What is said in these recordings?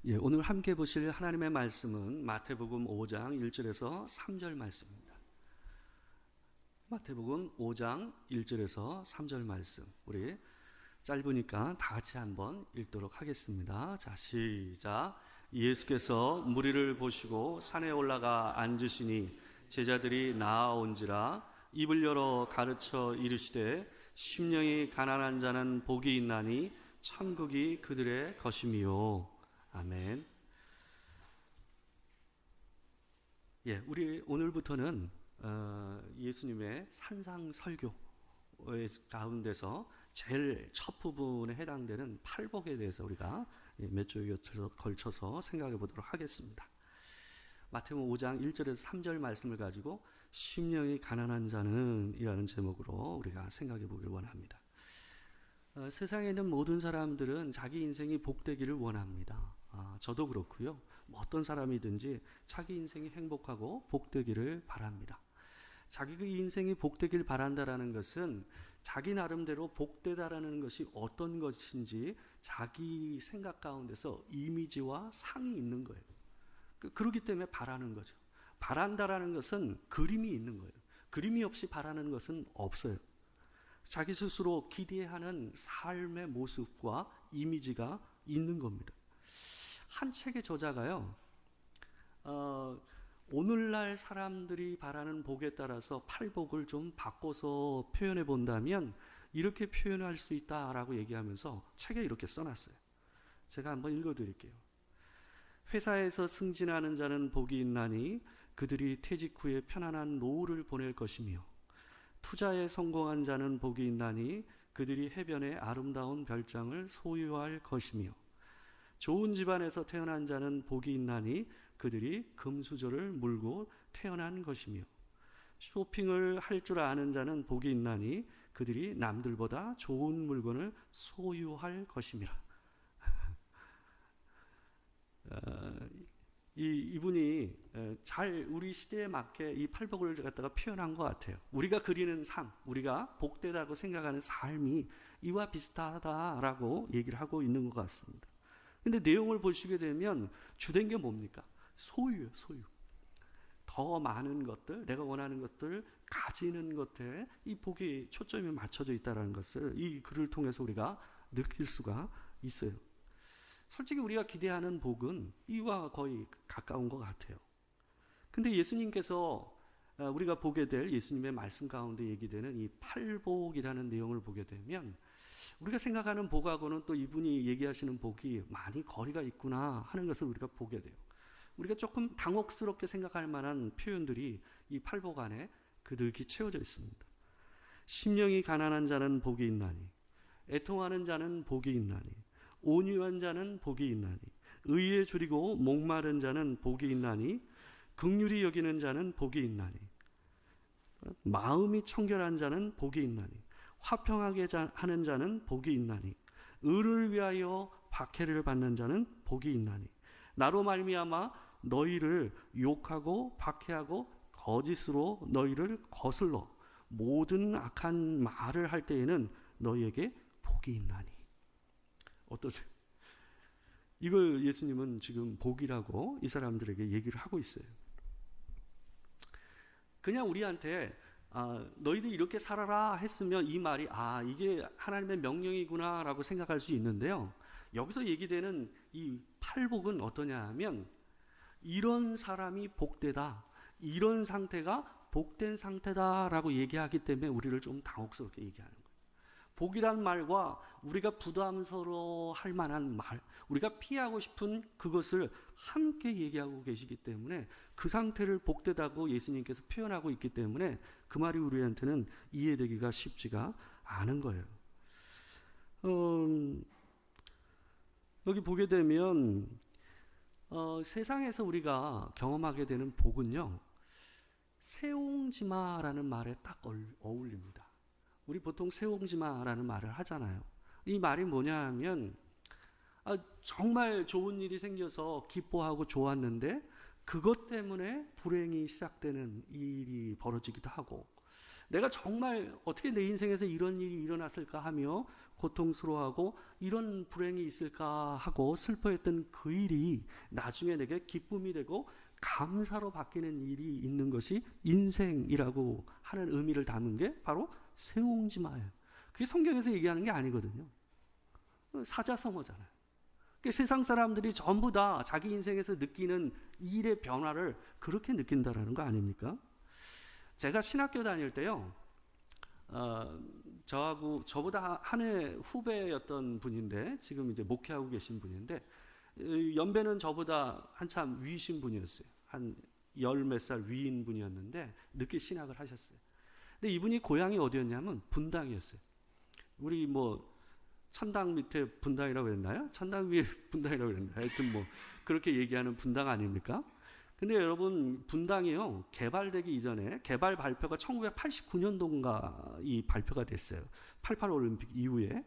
오늘 함께 보실 하나님의 말씀은 마태복음 5장 1절에서 3절 말씀입니다. 마태복음 5장 1절에서 3절 말씀, 우리 짧으니까 다 같이 한번 읽도록 하겠습니다. 자, 시작. 예수께서 무리를 보시고 산에 올라가 앉으시니 제자들이 나아온지라 입을 열어 가르쳐 이르시되 심령이 가난한 자는 복이 있나니 천국이 그들의 것임이요. 아멘. 우리 오늘부터는 예수님의 산상 설교 가운데서 제일 첫 부분에 해당되는 팔복에 대해서 우리가 몇 주에 걸쳐서 생각해 보도록 하겠습니다. 마태복음 5장 1절에서 3절 말씀을 가지고 심령이 가난한 자는 이라는 제목으로 우리가 생각해 보길 원합니다. 세상에 있는 모든 사람들은 자기 인생이 복되기를 원합니다. 저도 그렇고요. 어떤 사람이든지 자기 인생이 행복하고 복되기를 바랍니다. 자기 그 인생이 복되길 바란다라는 것은 자기 나름대로 복되다라는 것이 어떤 것인지 자기 생각 가운데서 이미지와 상이 있는 거예요. 그렇기 때문에 바라는 거죠. 바란다라는 것은 그림이 있는 거예요. 그림이 없이 바라는 것은 없어요. 자기 스스로 기대하는 삶의 모습과 이미지가 있는 겁니다. 한 책의 저자가요, 오늘날 사람들이 바라는 복에 따라서 팔복을 좀 바꿔서 표현해 본다면 이렇게 표현할 수 있다라고 얘기하면서 책에 이렇게 써놨어요. 제가 한번 읽어드릴게요. 회사에서 승진하는 자는 복이 있나니 그들이 퇴직 후에 편안한 노후를 보낼 것이며 투자에 성공한 자는 복이 있나니 그들이 해변의 아름다운 별장을 소유할 것이며 좋은 집안에서 태어난 자는 복이 있나니 그들이 금수저를 물고 태어난 것이며 쇼핑을 할 줄 아는 자는 복이 있나니 그들이 남들보다 좋은 물건을 소유할 것임이라. 이분이 잘 우리 시대에 맞게 이 팔복을 갖다가 표현한 것 같아요. 우리가 그리는 삶, 우리가 복되다고 생각하는 삶이 이와 비슷하다라고 얘기를 하고 있는 것 같습니다. 근데 내용을 보시게 되면 주된 게 뭡니까? 소유예요, 소유. 더 많은 것들, 내가 원하는 것들 가지는 것에 이 복이 초점이 맞춰져 있다는 것을 이 글을 통해서 우리가 느낄 수가 있어요. 솔직히 우리가 기대하는 복은 이와 거의 가까운 것 같아요. 근데 예수님께서 우리가 보게 될 예수님의 말씀 가운데 얘기되는 이 팔복이라는 내용을 보게 되면 우리가 생각하는 복하고는 또 이분이 얘기하시는 복이 많이 거리가 있구나 하는 것을 우리가 보게 돼요. 우리가 조금 당혹스럽게 생각할 만한 표현들이 이 팔복 안에 그득히 채워져 있습니다. 심령이 가난한 자는 복이 있나니, 애통하는 자는 복이 있나니, 온유한 자는 복이 있나니, 의에 줄이고 목마른 자는 복이 있나니, 긍휼히 여기는 자는 복이 있나니, 마음이 청결한 자는 복이 있나니, 화평하게 하는 자는 복이 있나니, 의를 위하여 박해를 받는 자는 복이 있나니, 나로 말미암아 너희를 욕하고 박해하고 거짓으로 너희를 거슬러 모든 악한 말을 할 때에는 너희에게 복이 있나니. 어떠세요? 이걸 예수님은 지금 복이라고 이 사람들에게 얘기를 하고 있어요. 그냥 우리한테 너희들 이렇게 살아라 했으면 이 말이 이게 하나님의 명령이구나 라고 생각할 수 있는데요, 여기서 얘기되는 이 팔복은 어떠냐 하면 이런 사람이 복되다, 이런 상태가 복된 상태다 라고 얘기하기 때문에 우리를 좀 당혹스럽게 얘기하는 거예요. 복이란 말과 우리가 부담스러워 할 만한 말, 우리가 피하고 싶은 그것을 함께 얘기하고 계시기 때문에 그 상태를 복되다고 예수님께서 표현하고 있기 때문에 그 말이 우리한테는 이해되기가 쉽지가 않은 거예요. 여기 보게 되면 세상에서 우리가 경험하게 되는 복은요, 새옹지마라는 말에 딱 어울립니다. 우리 보통 새옹지마라는 말을 하잖아요. 이 말이 뭐냐 하면 정말 좋은 일이 생겨서 기뻐하고 좋았는데 그것 때문에 불행이 시작되는 일이 벌어지기도 하고, 내가 정말 어떻게 내 인생에서 이런 일이 일어났을까 하며 고통스러워하고 이런 불행이 있을까 하고 슬퍼했던 그 일이 나중에 내게 기쁨이 되고 감사로 바뀌는 일이 있는 것이 인생이라고 하는 의미를 담은 게 바로 세옹지마예요. 그게 성경에서 얘기하는 게 아니거든요. 사자성어잖아요. 그러니까 세상 사람들이 전부 다 자기 인생에서 느끼는 일의 변화를 그렇게 느낀다라는 거 아닙니까? 제가 신학교 다닐 때요, 저보다 한 해 후배였던 분인데, 지금 이제 목회하고 계신 분인데, 연배는 저보다 한참 위신 분이었어요. 한 열 몇 살 위인 분이었는데, 늦게 신학을 하셨어요. 근데 이분이 고향이 어디였냐면 분당이었어요. 우리 천당 밑에 분당이라고 그랬나요? 천당 위에 분당이라고 그랬나요? 하여튼 그렇게 얘기하는 분당 아닙니까? 근데 여러분, 분당이요, 개발되기 이전에, 개발 발표가 1989년도인가 이 발표가 됐어요. 88 올림픽 이후에.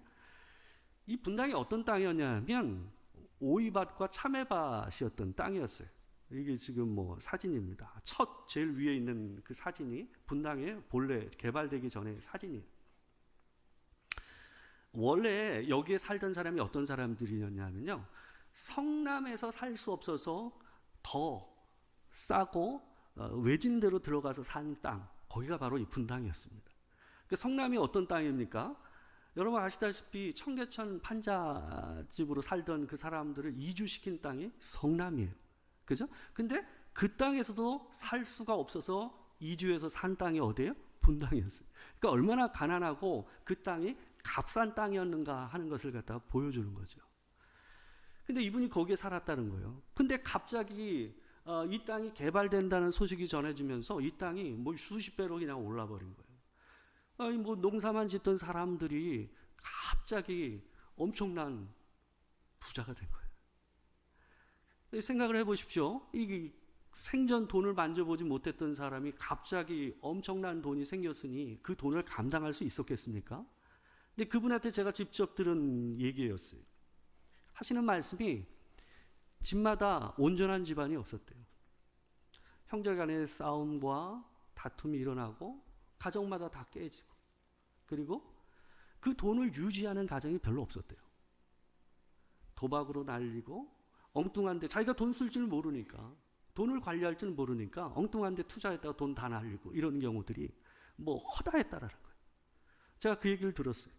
이 분당이 어떤 땅이었냐면 오이밭과 참외밭이었던 땅이었어요. 이게 지금 사진입니다. 제일 위에 있는 그 사진이 분당의 본래 개발되기 전에 사진이에요. 원래 여기에 살던 사람이 어떤 사람들이었냐면요, 성남에서 살 수 없어서 더 싸고 외진대로 들어가서 산 땅, 거기가 바로 이 분당이었습니다. 그 성남이 어떤 땅입니까? 여러분 아시다시피 청계천 판자집으로 살던 그 사람들을 이주시킨 땅이 성남이에요. 그죠? 근데 그 땅에서도 살 수가 없어서 이주해서 산 땅이 어디예요? 분당이었어요. 그러니까 얼마나 가난하고 그 땅이 값싼 땅이었는가 하는 것을 갖다가 보여주는 거죠. 근데 이분이 거기에 살았다는 거예요. 근데 갑자기 이 땅이 개발된다는 소식이 전해지면서 이 땅이 수십 배로 그냥 올라버린 거예요. 농사만 짓던 사람들이 갑자기 엄청난 부자가 된 거예요. 생각을 해보십시오. 이게 생전 돈을 만져보지 못했던 사람이 갑자기 엄청난 돈이 생겼으니 그 돈을 감당할 수 있었겠습니까? 근데 그분한테 제가 직접 들은 얘기였어요. 하시는 말씀이 집마다 온전한 집안이 없었대요. 형제간의 싸움과 다툼이 일어나고 가정마다 다 깨지고, 그리고 그 돈을 유지하는 가정이 별로 없었대요. 도박으로 날리고 엉뚱한데, 자기가 돈 쓸 줄 모르니까, 돈을 관리할 줄 모르니까 엉뚱한데 투자했다가 돈 다 날리고 이런 경우들이 허다했다라는 거예요. 제가 그 얘기를 들었어요.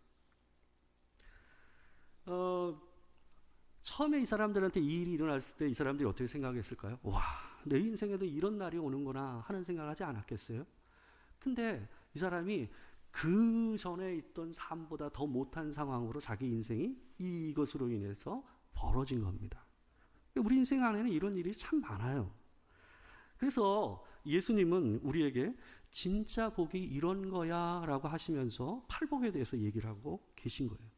처음에 이 사람들한테 이 일이 일어났을 때 이 사람들이 어떻게 생각했을까요? 와, 내 인생에도 이런 날이 오는구나 하는 생각을 하지 않았겠어요? 근데 이 사람이 그 전에 있던 삶보다 더 못한 상황으로 자기 인생이 이것으로 인해서 벌어진 겁니다. 우리 인생 안에는 이런 일이 참 많아요. 그래서 예수님은 우리에게 진짜 복이 이런 거야 라고 하시면서 팔복에 대해서 얘기를 하고 계신 거예요.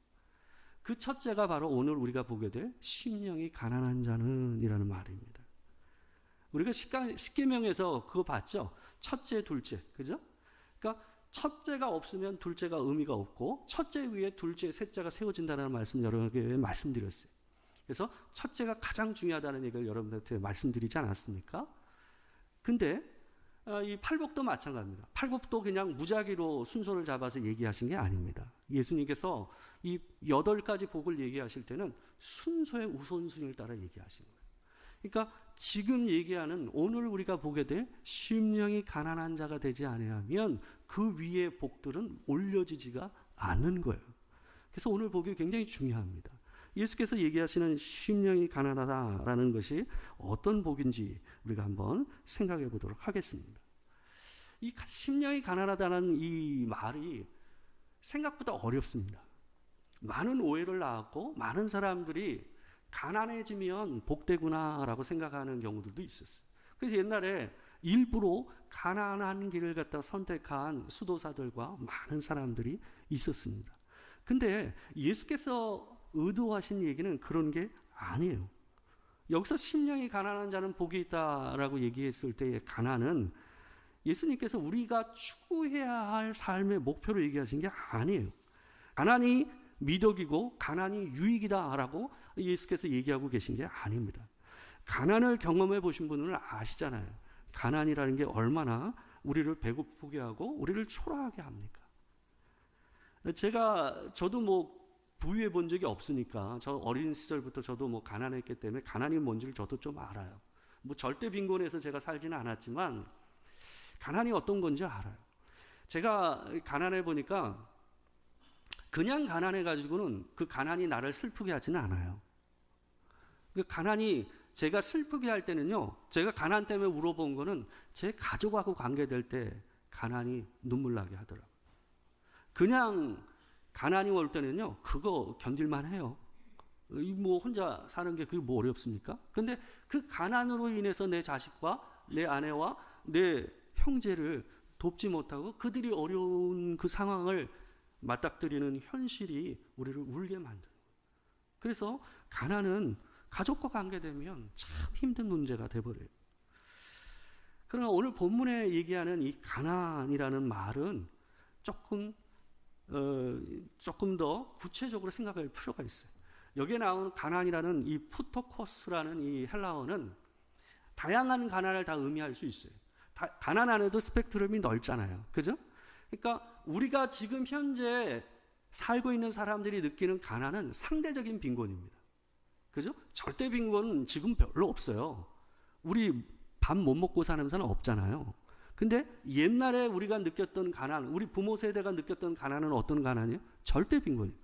그 첫째가 바로 오늘 우리가 보게 될 심령이 가난한 자는 이라는 말입니다. 우리가 십계명에서 그거 봤죠? 첫째, 둘째, 그죠? 그러니까 첫째가 없으면 둘째가 의미가 없고, 첫째 위에 둘째, 셋째가 세워진다는 말씀 여러 개 말씀드렸어요. 그래서 첫째가 가장 중요하다는 얘기를 여러분들한테 말씀드리지 않았습니까? 근데 이 팔복도 마찬가지입니다. 팔복도 그냥 무작위로 순서를 잡아서 얘기하신 게 아닙니다. 예수님께서 이 8가지 복을 얘기하실 때는 순서의 우선순위를 따라 얘기하신 거예요. 그러니까 지금 얘기하는 오늘 우리가 보게 될 심령이 가난한 자가 되지 아니하면 그 위의 복들은 올려지지가 않는 거예요. 그래서 오늘 복이 굉장히 중요합니다. 예수께서 얘기하시는 심령이 가난하다라는 것이 어떤 복인지 우리가 한번 생각해 보도록 하겠습니다. 이 심령이 가난하다는 이 말이 생각보다 어렵습니다. 많은 오해를 낳았고 많은 사람들이 가난해지면 복되구나라고 생각하는 경우들도 있었어요. 그래서 옛날에 일부러 가난한 길을 갖다 선택한 수도사들과 많은 사람들이 있었습니다. 근데 예수께서 의도하신 얘기는 그런 게 아니에요. 여기서 심령이 가난한 자는 복이 있다라고 얘기했을 때의 가난은 예수님께서 우리가 추구해야 할 삶의 목표로 얘기하신 게 아니에요. 가난이 미덕이고 가난이 유익이다라고 예수께서 얘기하고 계신 게 아닙니다. 가난을 경험해 보신 분은 아시잖아요. 가난이라는 게 얼마나 우리를 배고프게 하고 우리를 초라하게 합니까? 저도 부유해 본 적이 없으니까 저 어린 시절부터 저도 뭐 가난했기 때문에 가난이 뭔지를 저도 좀 알아요. 뭐 절대 빈곤에서 제가 살지는 않았지만 가난이 어떤 건지 알아요. 제가 가난해 보니까 그냥 가난해 가지고는 그 가난이 나를 슬프게 하지는 않아요. 그 가난이 제가 슬프게 할 때는요, 제가 가난 때문에 울어본 거는 제 가족하고 관계될 때 가난이 눈물 나게 하더라고요. 그냥 가난이 올 때는요, 그거 견딜만 해요. 뭐 혼자 사는 게 그게 뭐 어렵습니까? 근데 그 가난으로 인해서 내 자식과 내 아내와 내 형제를 돕지 못하고 그들이 어려운 그 상황을 맞닥뜨리는 현실이 우리를 울게 만드는 거예요. 그래서 가난은 가족과 관계되면 참 힘든 문제가 돼버려요. 그러나 오늘 본문에 얘기하는 이 가난이라는 말은 조금 더 구체적으로 생각할 필요가 있어요. 여기에 나온 가난이라는 이 푸토코스라는 이 헬라어는 다양한 가난을 다 의미할 수 있어요. 가난 안에도 스펙트럼이 넓잖아요. 그죠? 그러니까 우리가 지금 현재 살고 있는 사람들이 느끼는 가난은 상대적인 빈곤입니다. 그죠? 절대 빈곤은 지금 별로 없어요. 우리 밥 못 먹고 사는 사람 없잖아요. 근데 옛날에 우리가 느꼈던 가난, 우리 부모 세대가 느꼈던 가난은 어떤 가난이에요? 절대 빈곤이에요.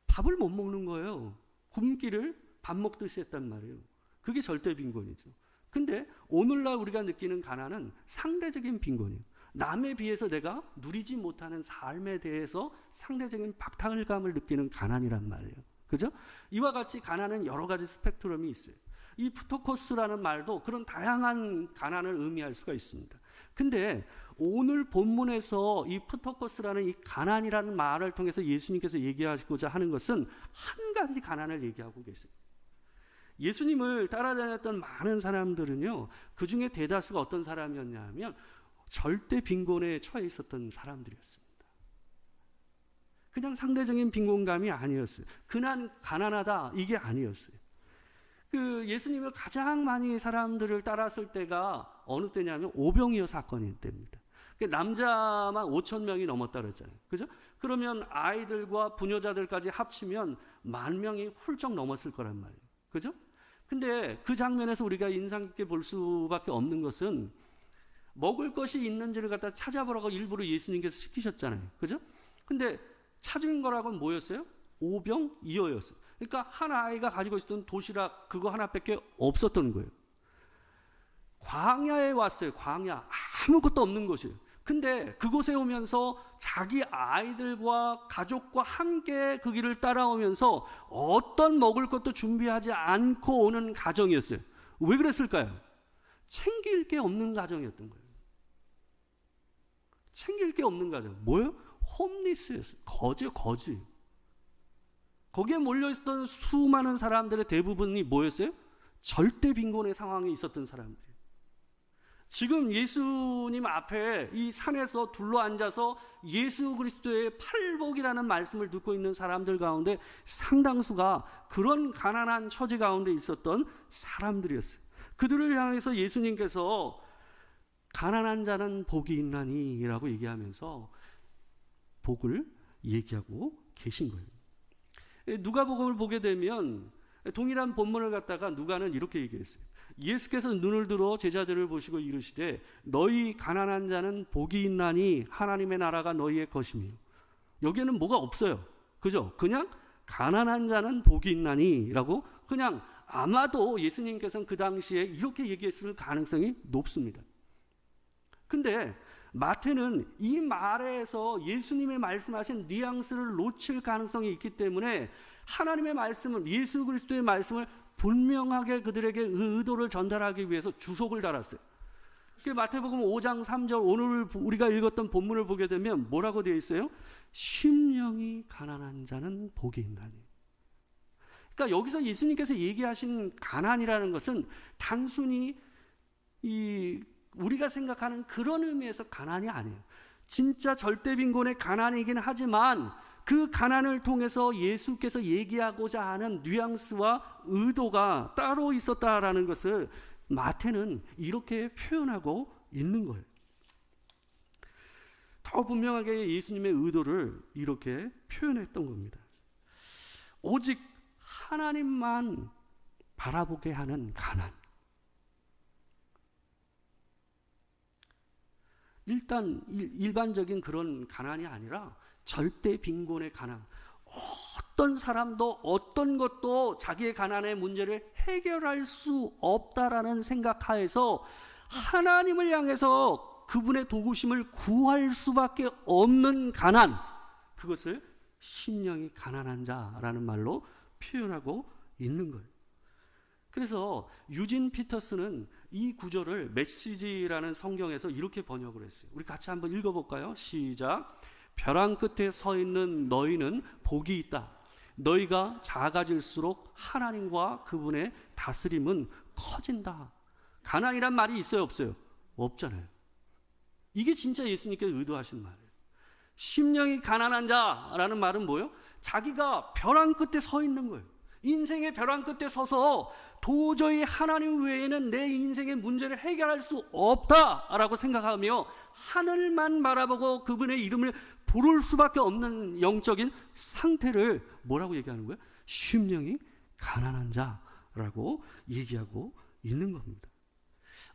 밥을 못 먹는 거예요. 굶기를 밥 먹듯이 했단 말이에요. 그게 절대 빈곤이죠. 근데 오늘날 우리가 느끼는 가난은 상대적인 빈곤이에요. 남에 비해서 내가 누리지 못하는 삶에 대해서 상대적인 박탈감을 느끼는 가난이란 말이에요. 그죠? 이와 같이 가난은 여러 가지 스펙트럼이 있어요. 이 푸토코스라는 말도 그런 다양한 가난을 의미할 수가 있습니다. 근데 오늘 본문에서 이 푸토코스라는 이 가난이라는 말을 통해서 예수님께서 얘기하시고자 하는 것은 한 가지 가난을 얘기하고 계세요. 예수님을 따라다녔던 많은 사람들은요, 그 중에 대다수가 어떤 사람이었냐 하면 절대 빈곤에 처해 있었던 사람들이었습니다. 그냥 상대적인 빈곤감이 아니었어요. 그냥 가난하다 이게 아니었어요. 그 예수님을 가장 많이 사람들을 따랐을 때가 어느 때냐면 오병이어 사건일 때입니다. 남자만 5천 명이 넘었다 그랬잖아요. 그죠? 그러면 아이들과 부녀자들까지 합치면 10,000명이 훌쩍 넘었을 거란 말이에요. 그죠? 근데 그 장면에서 우리가 인상 깊게 볼 수밖에 없는 것은 먹을 것이 있는지를 갖다 찾아보라고 일부러 예수님께서 시키셨잖아요. 그죠? 근데 찾은 거라고는 뭐였어요? 오병이어였어요. 그러니까 한 아이가 가지고 있었던 도시락 그거 하나밖에 없었던 거예요. 광야에 왔어요. 광야. 아무것도 없는 곳이에요. 근데 그곳에 오면서 자기 아이들과 가족과 함께 그 길을 따라오면서 어떤 먹을 것도 준비하지 않고 오는 가정이었어요. 왜 그랬을까요? 챙길 게 없는 가정이었던 거예요. 챙길 게 없는 가정. 뭐예요? 홈리스였어요. 거지. 거기에 몰려있었던 수많은 사람들의 대부분이 뭐였어요? 절대 빈곤의 상황에 있었던 사람들이에요. 지금 예수님 앞에 이 산에서 둘러앉아서 예수 그리스도의 팔복이라는 말씀을 듣고 있는 사람들 가운데 상당수가 그런 가난한 처지 가운데 있었던 사람들이었어요. 그들을 향해서 예수님께서 가난한 자는 복이 있나니 라고 얘기하면서 복을 얘기하고 계신 거예요. 누가복음을 보게 되면 동일한 본문을 갖다가 누가는 이렇게 얘기했어요. 예수께서 눈을 들어 제자들을 보시고 이르시되 너희 가난한 자는 복이 있나니 하나님의 나라가 너희의 것이며. 여기에는 뭐가 없어요. 그죠? 그냥 가난한 자는 복이 있나니 라고 그냥 아마도 예수님께서는 그 당시에 이렇게 얘기했을 가능성이 높습니다. 근데 마태는 이 말에서 예수님의 말씀하신 뉘앙스를 놓칠 가능성이 있기 때문에 하나님의 말씀을, 예수 그리스도의 말씀을 분명하게 그들에게 의도를 전달하기 위해서 주석을 달았어요. 마태복음 5장 3절 오늘 우리가 읽었던 본문을 보게 되면 뭐라고 되어 있어요? 심령이 가난한 자는 복이 있나니. 그러니까 여기서 예수님께서 얘기하신 가난이라는 것은 단순히 우리가 생각하는 그런 의미에서 가난이 아니에요. 진짜 절대 빈곤의 가난이긴 하지만 그 가난을 통해서 예수께서 얘기하고자 하는 뉘앙스와 의도가 따로 있었다라는 것을 마태는 이렇게 표현하고 있는 거예요. 더 분명하게 예수님의 의도를 이렇게 표현했던 겁니다. 오직 하나님만 바라보게 하는 가난. 일단 일반적인 그런 가난이 아니라 절대 빈곤의 가난. 어떤 사람도 어떤 것도 자기의 가난의 문제를 해결할 수 없다라는 생각하에서 하나님을 향해서 그분의 도우심을 구할 수밖에 없는 가난, 그것을 심령이 가난한 자라는 말로 표현하고 있는 거예요. 그래서 유진 피터스는 이 구절을 메시지라는 성경에서 이렇게 번역을 했어요. 우리 같이 한번 읽어볼까요? 시작. 벼랑 끝에 서 있는 너희는 복이 있다. 너희가 작아질수록 하나님과 그분의 다스림은 커진다. 가난이란 말이 있어요, 없어요? 없잖아요. 이게 진짜 예수님께서 의도하신 말이에요. 심령이 가난한 자라는 말은 뭐예요? 자기가 벼랑 끝에 서 있는 거예요. 인생의 벼랑 끝에 서서 도저히 하나님 외에는 내 인생의 문제를 해결할 수 없다라고 생각하며 하늘만 바라보고 그분의 이름을 부를 수밖에 없는 영적인 상태를 뭐라고 얘기하는 거예요? 심령이 가난한 자라고 얘기하고 있는 겁니다.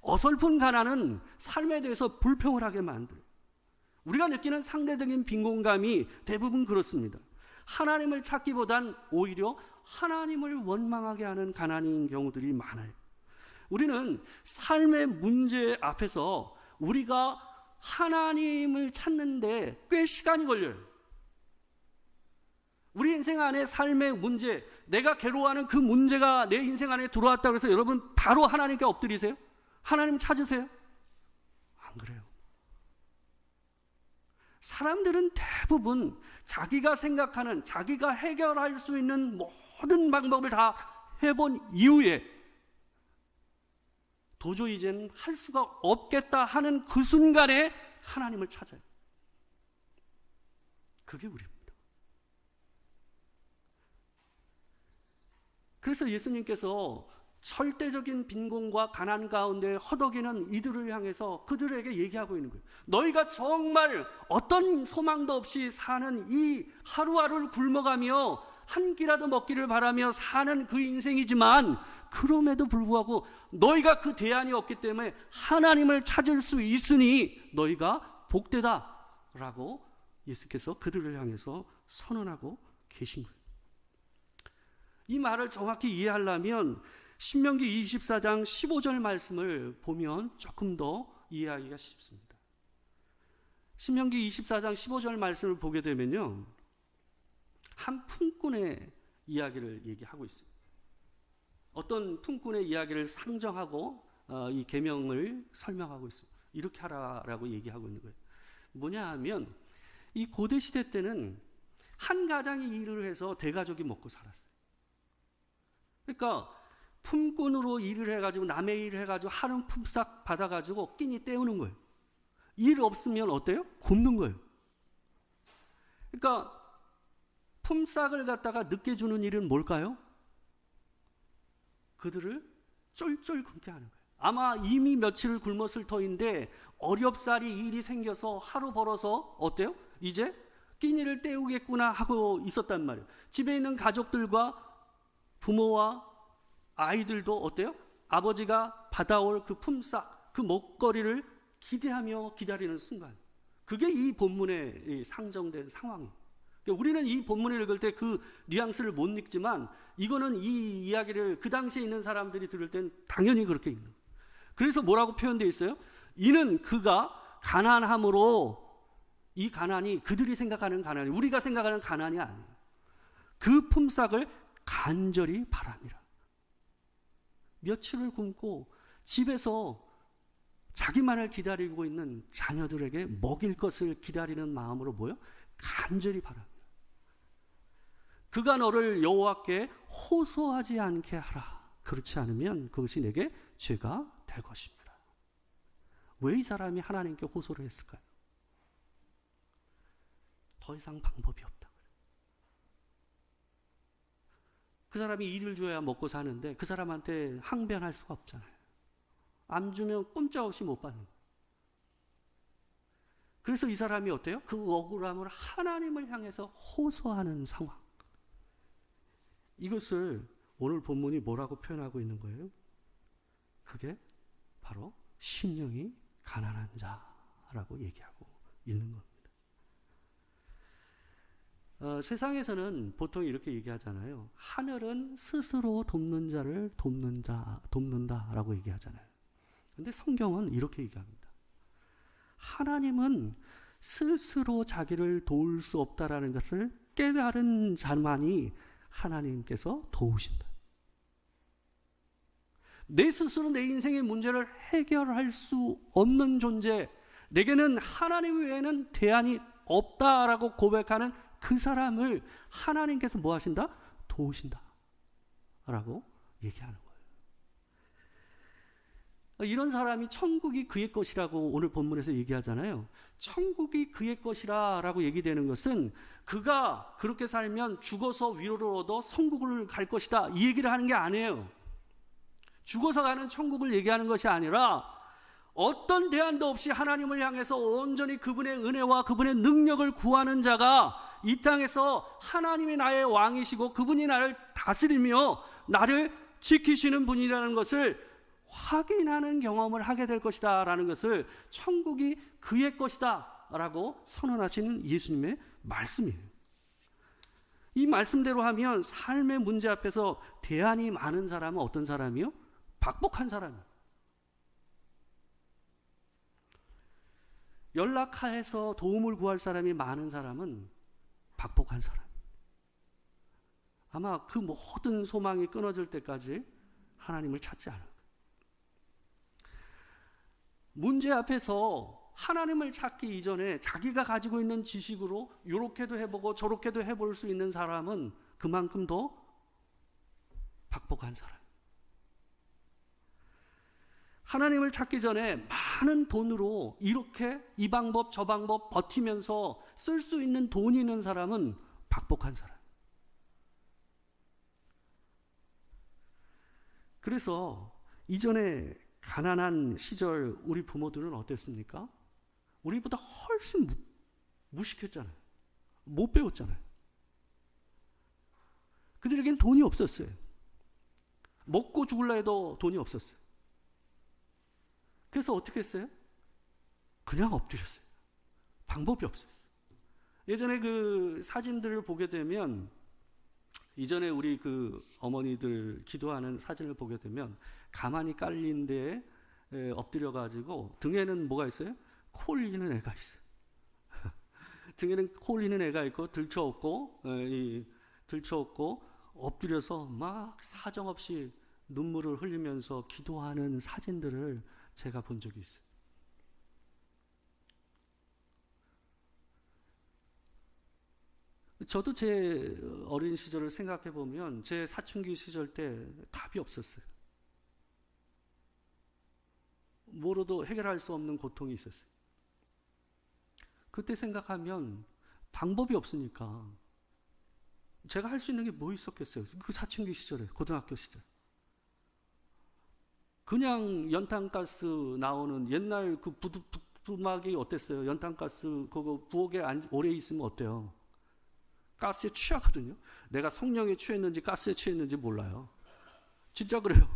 어설픈 가난은 삶에 대해서 불평을 하게 만들어요. 우리가 느끼는 상대적인 빈곤감이 대부분 그렇습니다. 하나님을 찾기보단 오히려 하나님을 원망하게 하는 가난인 경우들이 많아요. 우리는 삶의 문제 앞에서 우리가 하나님을 찾는데 꽤 시간이 걸려요. 우리 인생 안에 삶의 문제, 내가 괴로워하는 그 문제가 내 인생 안에 들어왔다고 해서 여러분 바로 하나님께 엎드리세요? 하나님 찾으세요? 안 그래요. 사람들은 대부분 자기가 생각하는, 자기가 해결할 수 있는 모든 방법을 다 해본 이후에 도저히 이제는 할 수가 없겠다 하는 그 순간에 하나님을 찾아요. 그게 우리입니다. 그래서 예수님께서 절대적인 빈곤과 가난 가운데 허덕이는 이들을 향해서 그들에게 얘기하고 있는 거예요. 너희가 정말 어떤 소망도 없이 사는 이 하루하루를 굶어가며 한 끼라도 먹기를 바라며 사는 그 인생이지만 그럼에도 불구하고 너희가 그 대안이 없기 때문에 하나님을 찾을 수 있으니 너희가 복되다라고 예수께서 그들을 향해서 선언하고 계신 거예요. 이 말을 정확히 이해하려면 신명기 24장 15절 말씀을 보면 조금 더 이해하기가 쉽습니다. 신명기 24장 15절 말씀을 보게 되면요, 한 품꾼의 이야기를 얘기하고 있습니다. 어떤 품꾼의 이야기를 상정하고 이 계명을 설명하고 있습니다. 이렇게 하라라고 얘기하고 있는 거예요. 뭐냐 하면 이 고대 시대 때는 한 가장이 일을 해서 대가족이 먹고 살았어요. 그러니까 품꾼으로 일을 해가지고 남의 일을 해가지고 하는 품삯 받아가지고 끼니 때우는 거예요. 일 없으면 어때요? 굶는 거예요. 그러니까 품삯을 갖다가 늦게 주는 일은 뭘까요? 그들을 쫄쫄 굶게 하는 거예요. 아마 이미 며칠을 굶었을 터인데 어렵사리 일이 생겨서 하루 벌어서 어때요? 이제 끼니를 때우겠구나 하고 있었단 말이에요. 집에 있는 가족들과 부모와 아이들도 어때요? 아버지가 받아올 그 품삯, 그 먹거리를 기대하며 기다리는 순간, 그게 이 본문에 상정된 상황이에요. 그러니까 우리는 이 본문을 읽을 때 그 뉘앙스를 못 읽지만 이거는 이 이야기를 그 당시에 있는 사람들이 들을 땐 당연히 그렇게 읽는 거예요. 그래서 뭐라고 표현되어 있어요? 이는 그가 가난함으로, 이 가난이 그들이 생각하는 가난이 우리가 생각하는 가난이 아니에요. 그 품삯을 간절히 바랍니다. 며칠을 굶고 집에서 자기만을 기다리고 있는 자녀들에게 먹일 것을 기다리는 마음으로 뭐요? 간절히 바랍니다. 그가 너를 여호와께 호소하지 않게 하라. 그렇지 않으면 그것이 내게 죄가 될 것입니다. 왜 이 사람이 하나님께 호소를 했을까요? 더 이상 방법이 없다. 그 사람이 일을 줘야 먹고 사는데 그 사람한테 항변할 수가 없잖아요. 안 주면 꼼짝없이 못 받는 거예요. 그래서 이 사람이 어때요? 그 억울함을 하나님을 향해서 호소하는 상황. 이것을 오늘 본문이 뭐라고 표현하고 있는 거예요? 그게 바로 심령이 가난한 자라고 얘기하고 있는 겁니다. 세상에서는 보통 이렇게 얘기하잖아요. 하늘은 스스로 돕는 자를 돕는다라고 얘기하잖아요. 근데 성경은 이렇게 얘기합니다. 하나님은 스스로 자기를 도울 수 없다라는 것을 깨달은 자만이 하나님께서 도우신다. 내 스스로 내 인생의 문제를 해결할 수 없는 존재, 내게는 하나님 외에는 대안이 없다라고 고백하는 그 사람을 하나님께서 뭐 하신다? 도우신다 라고 얘기하는 거예요. 이런 사람이 천국이 그의 것이라고 오늘 본문에서 얘기하잖아요. 천국이 그의 것이라 라고 얘기되는 것은 그가 그렇게 살면 죽어서 위로를 얻어 천국을 갈 것이다 이 얘기를 하는 게 아니에요. 죽어서 가는 천국을 얘기하는 것이 아니라 어떤 대안도 없이 하나님을 향해서 온전히 그분의 은혜와 그분의 능력을 구하는 자가 이 땅에서 하나님이 나의 왕이시고 그분이 나를 다스리며 나를 지키시는 분이라는 것을 확인하는 경험을 하게 될 것이다 라는 것을 천국이 그의 것이다 라고 선언하시는 예수님의 말씀이에요. 이 말씀대로 하면 삶의 문제 앞에서 대안이 많은 사람은 어떤 사람이요? 박복한 사람이에요. 연락해서 도움을 구할 사람이 많은 사람은 박복한 사람. 아마 그 모든 소망이 끊어질 때까지 하나님을 찾지 않을 거예요. 문제 앞에서 하나님을 찾기 이전에 자기가 가지고 있는 지식으로 이렇게도 해보고 저렇게도 해볼 수 있는 사람은 그만큼 더 박복한 사람. 하나님을 찾기 전에 많은 돈으로 이렇게 이 방법 저 방법 버티면서 쓸 수 있는 돈이 있는 사람은 박복한 사람. 그래서 이전에 가난한 시절 우리 부모들은 어땠습니까? 우리보다 훨씬 무식했잖아요. 못 배웠잖아요. 그들에겐 돈이 없었어요. 먹고 죽을라 해도 돈이 없었어요. 그래서 어떻게 했어요? 그냥 엎드렸어요. 방법이 없었어요. 예전에 그 사진들을 보게 되면, 이전에 우리 그 어머니들 기도하는 사진을 보게 되면 가만히 깔린 데에 엎드려가지고 등에는 뭐가 있어요? 코 올리는 애가 있어요. 등에는 코 올리는 애가 있고 들쳐엎고 엎드려서 막 사정없이 눈물을 흘리면서 기도하는 사진들을 제가 본 적이 있어요. 저도 제 어린 시절을 생각해 보면 제 사춘기 시절 때 답이 없었어요. 뭐로도 해결할 수 없는 고통이 있었어요. 그때 생각하면 방법이 없으니까 제가 할 수 있는 게 뭐 있었겠어요? 그 사춘기 시절에, 고등학교 시절. 그냥 연탄가스 나오는 옛날 그 부두막이 어땠어요? 연탄가스 그거 부엌에 오래 있으면 어때요? 가스에 취하거든요. 내가 성령에 취했는지 가스에 취했는지 몰라요. 진짜 그래요.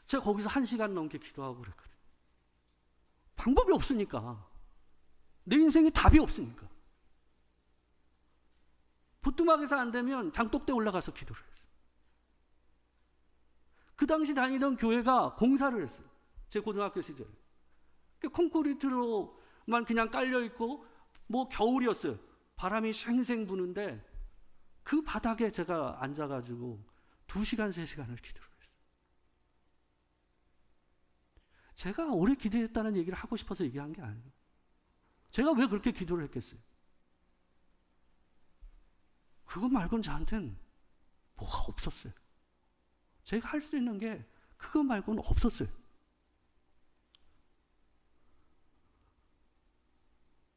제가 거기서 1시간 넘게 기도하고 그랬거든요. 방법이 없으니까. 내 인생에 답이 없으니까. 부뚜막에서 안 되면 장독대 올라가서 기도를 했어요. 그 당시 다니던 교회가 공사를 했어요. 제 고등학교 시절에. 콘크리트로만 그냥 깔려있고 뭐 겨울이었어요. 바람이 쉥쉥 부는데 그 바닥에 제가 앉아가지고 2시간, 3시간을 기도를 했어요. 제가 오래 기도했다는 얘기를 하고 싶어서 얘기한 게 아니에요. 제가 왜 그렇게 기도를 했겠어요? 그것 말고는 저한테는 뭐가 없었어요. 제가 할 수 있는 게 그거 말고는 없었어요.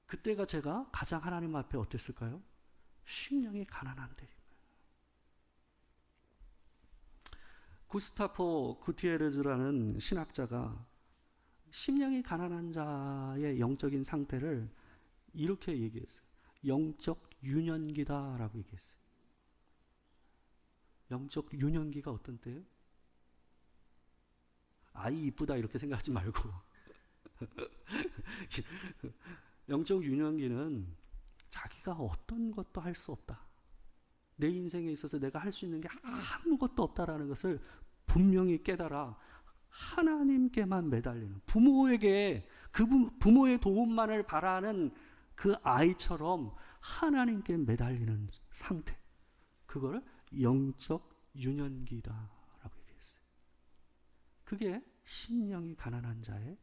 그때가 제가 가장 하나님 앞에 어땠을까요? 심령이 가난한 때입니다. 구스타포 구티에르즈라는 신학자가 심령이 가난한 자의 영적인 상태를 이렇게 얘기했어요. 영적 유년기다라고 얘기했어요. 영적 유년기가 어떤 때예요? 아이 이쁘다 이렇게 생각하지 말고 영적 유년기는 자기가 어떤 것도 할 수 없다. 내 인생에 있어서 내가 할 수 있는 게 아무것도 없다라는 것을 분명히 깨달아 하나님께만 매달리는, 부모에게 그 부모의 도움만을 바라는 그 아이처럼 하나님께 매달리는 상태, 그걸 영적 유년기다라고 얘기했어요. 그게 심령이 가난한 자의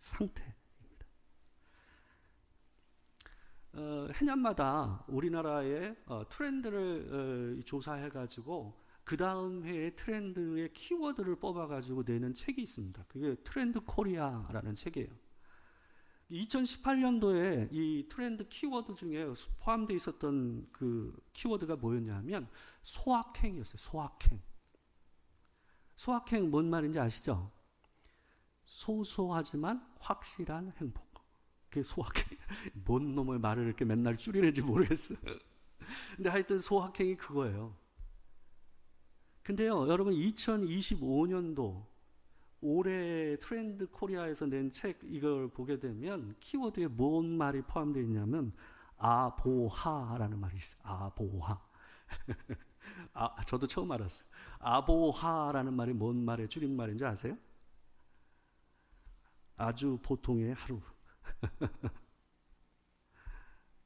상태입니다. 해년마다 우리나라의 트렌드를 조사해가지고 그 다음 해의 트렌드의 키워드를 뽑아가지고 내는 책이 있습니다. 그게 트렌드 코리아라는 책이에요. 2018년도에 이 트렌드 키워드 중에 포함되어 있었던 그 키워드가 뭐였냐면 소확행이었어요. 소확행. 소확행 뭔 말인지 아시죠? 소소하지만 확실한 행복. 그게 소확행. 뭔 놈의 말을 이렇게 맨날 줄이는지 모르겠어요. 근데 하여튼 소확행이 그거예요. 근데요, 여러분 2025년도 올해 트렌드 코리아에서 낸 책 이걸 보게 되면 키워드에 뭔 말이 포함되어 있냐면 아보하라는 말이 있어요. 아보하. 저도 처음 알았어요. 아보하라는 말이 뭔 말의 줄임말인지 아세요? 아주 보통의 하루.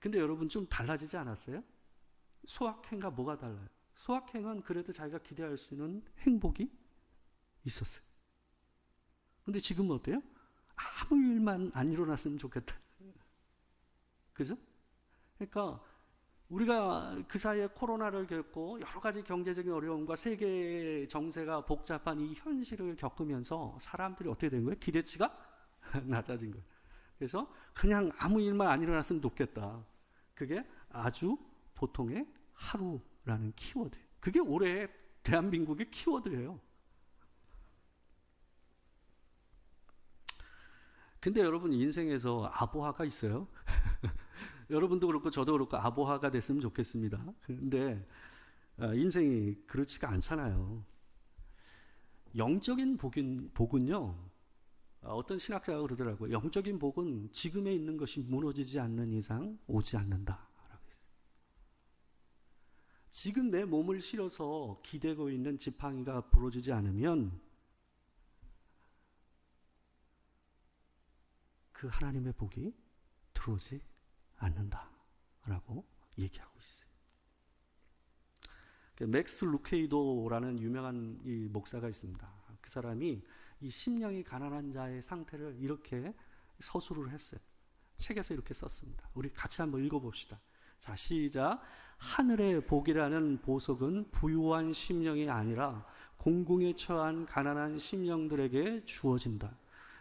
근데 여러분 좀 달라지지 않았어요? 소확행과 뭐가 달라요? 소확행은 그래도 자기가 기대할 수 있는 행복이 있었어요. 근데 지금은 어때요? 아무 일만 안 일어났으면 좋겠다. 그죠? 그러니까 우리가 그 사이에 코로나를 겪고 여러 가지 경제적인 어려움과 세계 정세가 복잡한 이 현실을 겪으면서 사람들이 어떻게 된 거예요? 기대치가 낮아진 거예요. 그래서 그냥 아무 일만 안 일어났으면 좋겠다. 그게 아주 보통의 하루라는 키워드예요. 그게 올해 대한민국의 키워드예요. 근데 여러분 인생에서 아보하가 있어요. 여러분도 그렇고 저도 그렇고 아보하가 됐으면 좋겠습니다. 근데 인생이 그렇지가 않잖아요. 영적인 복은요, 어떤 신학자가 그러더라고요. 영적인 복은 지금에 있는 것이 무너지지 않는 이상 오지 않는다. 지금 내 몸을 실어서 기대고 있는 지팡이가 부러지지 않으면 그 하나님의 복이 들어오지 않는다라고 얘기하고 있어요. 맥스 루케이도라는 유명한 이 목사가 있습니다. 그 사람이 이 심령이 가난한 자의 상태를 이렇게 서술을 했어요. 책에서 이렇게 썼습니다. 우리 같이 한번 읽어봅시다. 자, 시작. 하늘의 복이라는 보석은 부유한 심령이 아니라 공공에 처한 가난한 심령들에게 주어진다.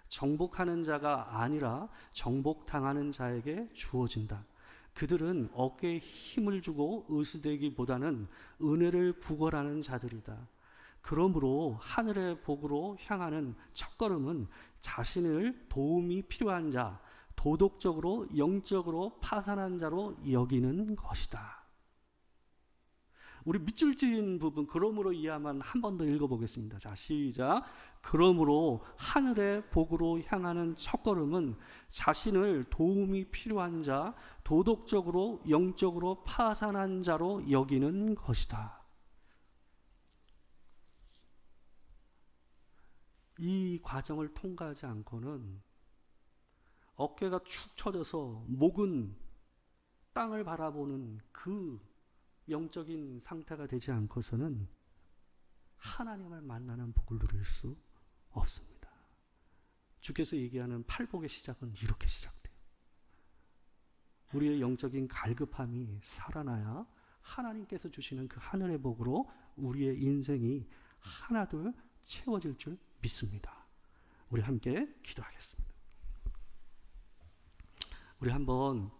정복하는 자가 아니라 정복당하는 자에게 주어진다. 그들은 어깨에 힘을 주고 의지되기보다는 은혜를 구걸하는 자들이다. 그러므로 하늘의 복으로 향하는 첫걸음은 자신을 도움이 필요한 자, 도덕적으로 영적으로 파산한 자로 여기는 것이다. 우리 밑줄 진 부분 그러므로 이하만 한 번 더 읽어보겠습니다. 자, 시작. 그러므로 하늘의 복으로 향하는 첫걸음은 자신을 도움이 필요한 자, 도덕적으로 영적으로 파산한 자로 여기는 것이다. 이 과정을 통과하지 않고는 어깨가 축 처져서 목은 땅을 바라보는 그 영적인 상태가 되지 않고서는 하나님을 만나는 복을 누릴 수 없습니다. 주께서 얘기하는 팔복의 시작은 이렇게 시작돼요. 우리의 영적인 갈급함이 살아나야 하나님께서 주시는 그 하늘의 복으로 우리의 인생이 하나둘 채워질 줄 믿습니다. 우리 함께 기도하겠습니다. 우리 한번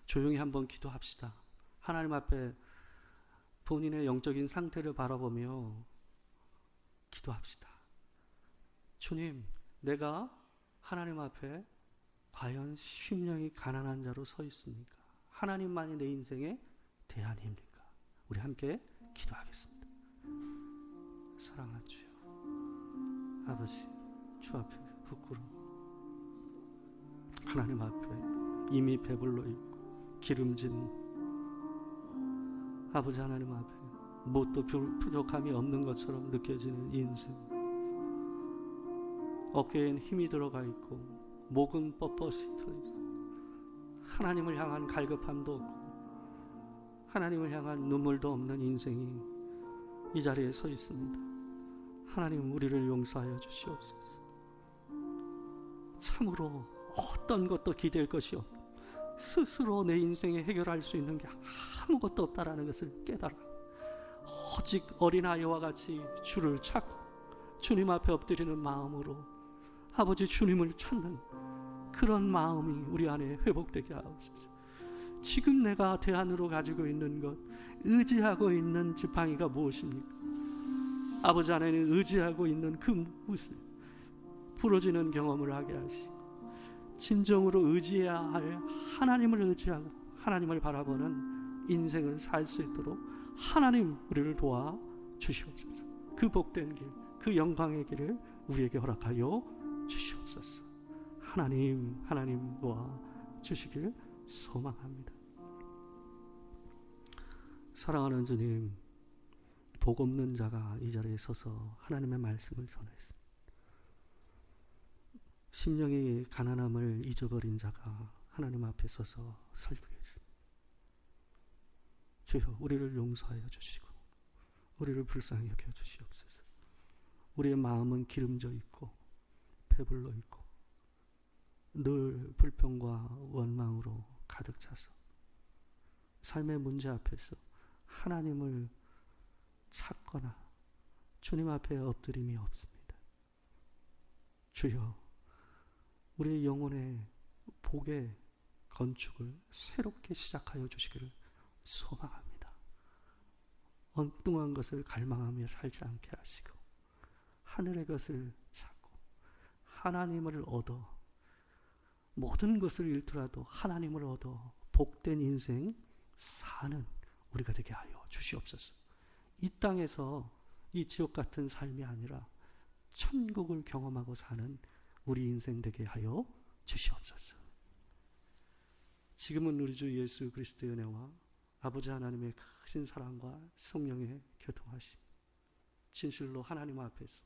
조용히 한번 기도합시다. 하나님 앞에 본인의 영적인 상태를 바라보며 기도합시다. 주님, 내가 하나님 앞에 과연 심령이 가난한 자로 서 있습니까? 하나님만이 내 인생의 대안입니까? 우리 함께 기도하겠습니다. 사랑하는 주여, 아버지, 주 앞에 부끄러워 하나님 앞에 이미 배불러 있고 기름진 아버지 하나님 앞에 무엇도 부족함이 없는 것처럼 느껴지는 인생, 어깨엔 힘이 들어가 있고 목은 뻣뻣이 터있어 하나님을 향한 갈급함도 없고 하나님을 향한 눈물도 없는 인생이 이 자리에 서 있습니다. 하나님, 우리를 용서하여 주시옵소서. 참으로 어떤 것도 기댈 것이 없고 스스로 내 인생에 해결할 수 있는 게 아무것도 없다라는 것을 깨달아 오직 어린아이와 같이 주를 찾고 주님 앞에 엎드리는 마음으로 아버지 주님을 찾는 그런 마음이 우리 안에 회복되게 하옵소서. 지금 내가 대안으로 가지고 있는 것, 의지하고 있는 지팡이가 무엇입니까? 아버지 안에는 의지하고 있는 그 무엇을 부러지는 경험을 하게 하시고 진정으로 의지해야 할 하나님을 의지하고 하나님을 바라보는 인생을 살 수 있도록 하나님 우리를 도와 주시옵소서. 그 복된 길, 그 영광의 길을 우리에게 허락하여 주시옵소서. 하나님 도와 주시길 소망합니다. 사랑하는 주님, 복 없는 자가 이 자리에 서서 하나님의 말씀을 전했습니다. 심령이 가난함을 잊어버린 자가 하나님 앞에 서서 설교했습니다. 주여, 우리를 용서하여 주시고 우리를 불쌍히 여겨 주시옵소서. 우리의 마음은 기름져 있고 배불러 있고 늘 불평과 원망으로 가득 차서 삶의 문제 앞에서 하나님을 찾거나 주님 앞에 엎드림이 없습니다. 주여, 우리의 영혼의 복의 건축을 새롭게 시작하여 주시기를 소망합니다. 엉뚱한 것을 갈망하며 살지 않게 하시고 하늘의 것을 찾고 하나님을 얻어 모든 것을 잃더라도 하나님을 얻어 복된 인생 사는 우리가 되게 하여 주시옵소서. 이 땅에서 이 지옥 같은 삶이 아니라 천국을 경험하고 사는 우리 인생 되게 하여 주시옵소서. 지금은 우리 주 예수 그리스도의 은혜와 아버지 하나님의 크신 사랑과 성령의 교통하심, 진실로 하나님 앞에서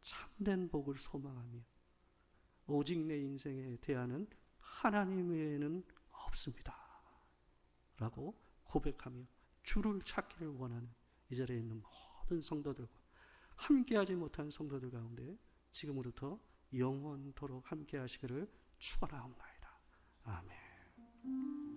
참된 복을 소망하며 오직 내 인생에 대하는 하나님 외에는 없습니다 라고 고백하며 주를 찾기를 원하는 이 자리에 있는 모든 성도들과 함께하지 못한 성도들 가운데 지금으로부터 영원토록 함께 하시기를 축원하옵나이다. 아멘.